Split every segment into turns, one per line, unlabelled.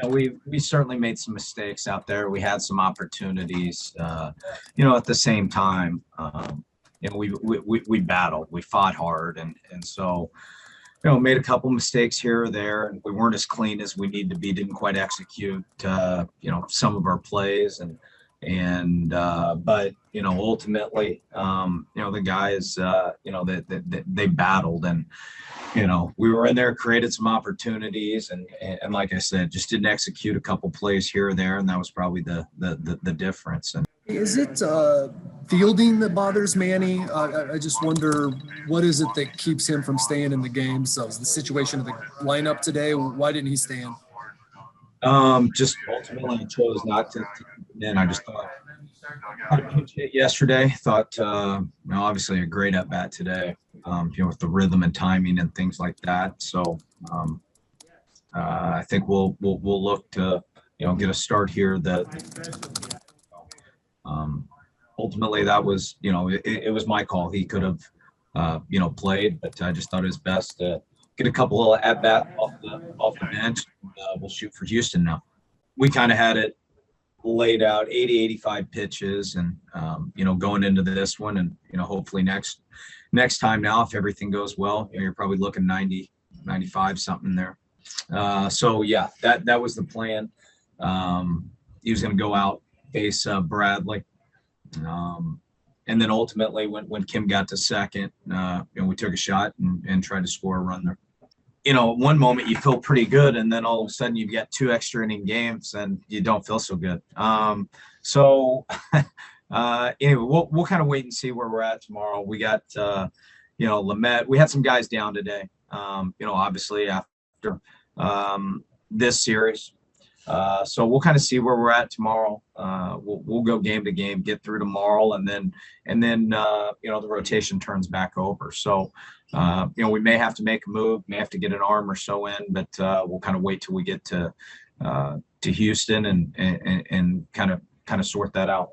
We, we certainly made some mistakes out there. We had some opportunities, at the same time, we battled, we fought hard. And so, made a couple mistakes here or there, and we weren't as clean as we need to be, didn't quite execute, some of our plays but ultimately, the guys, they battled, and we were in there, created some opportunities, and like I said, just didn't execute a couple plays here or there, and that was probably the difference. And
is it fielding that bothers Manny? I just wonder, what is it that keeps him from staying in the game? So is the situation of the lineup today, why didn't he stand?
Just ultimately I chose not to. And I just thought I pitched it yesterday. Thought, obviously a great at bat today, with the rhythm and timing and things like that. So I think we'll look to get a start here. Ultimately that was it was my call. He could have played, but I just thought it was best to get a couple of at bat off the bench. We'll shoot for Houston now. We kind of had it laid out 85 pitches, and going into this one, and hopefully next time now, if everything goes well, you're probably looking 90, 95 something there. So yeah, that was the plan. He was going to go out, face Bradley, and then ultimately when Kim got to second, we took a shot and tried to score a run there. One moment you feel pretty good, and then all of a sudden you get 2 extra inning games and you don't feel so good. Anyway, we'll kind of wait and see where we're at tomorrow. We got, Lamet. We had some guys down today, obviously after this series. So we'll kind of see where we're at tomorrow. We'll go game to game, get through tomorrow, and then the rotation turns back over. So we may have to make a move, may have to get an arm or so in, but we'll kind of wait till we get to Houston and kind of sort that out.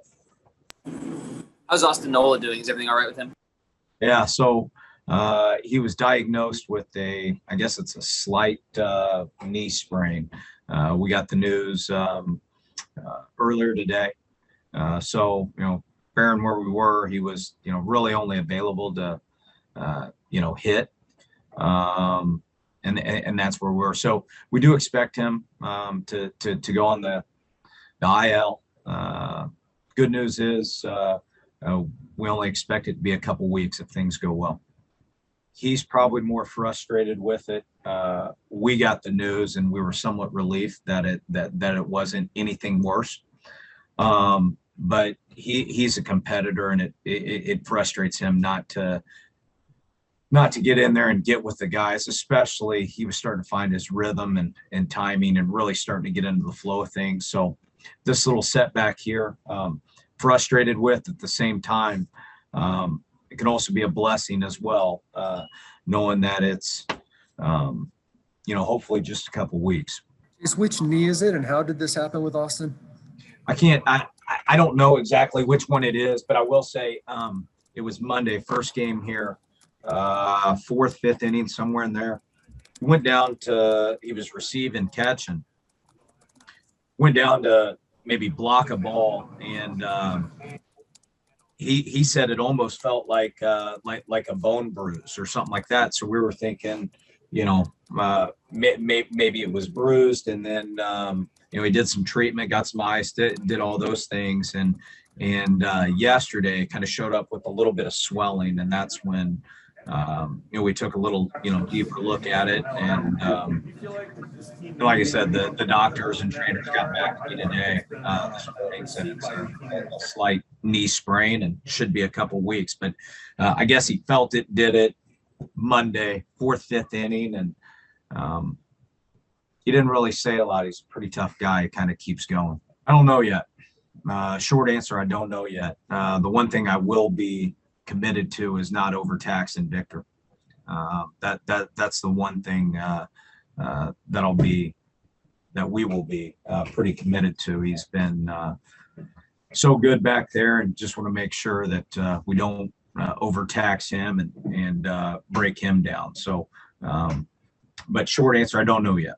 How's Austin Nola doing? Is everything all right with him?
Yeah. So he was diagnosed with I guess it's a slight knee sprain. We got the news earlier today. So, bearing where we were, he was, really only available to, hit. And that's where we're. So we do expect him to go on the IL. Good news is we only expect it to be a couple weeks if things go well. He's probably more frustrated with it. We got the news and we were somewhat relieved that it wasn't anything worse. But he's a competitor, and it frustrates him not to get in there and get with the guys. Especially he was starting to find his rhythm and timing and really starting to get into the flow of things. So this little setback here, frustrated with. At the same time, it can also be a blessing as well, knowing that it's, hopefully just a couple weeks.
Which knee is it, and how did this happen with Austin?
I don't know exactly which one it is, but I will say it was Monday, first game here, 4th, 5th inning, somewhere in there. He went down he was receive and catch, and went down to maybe block a ball, and he said it almost felt like a bone bruise or something like that. So we were thinking, maybe it was bruised, and then he did some treatment, got some ice, did all those things, and yesterday kind of showed up with a little bit of swelling, and that's when we took a little deeper look at it, and like I said, the doctors and trainers got back to me today this morning, said it's a slight knee sprain and should be a couple weeks, but I guess he felt it, did it Monday, 4th, 5th inning, and he didn't really say a lot. He's a pretty tough guy. He kind of keeps going. I don't know yet. Short answer, I don't know yet. The one thing I will be committed to is not overtaxing Victor. That's the one thing that we will be pretty committed to. He's been so good back there, and just want to make sure that we don't overtax him and break him down. So, but short answer, I don't know yet.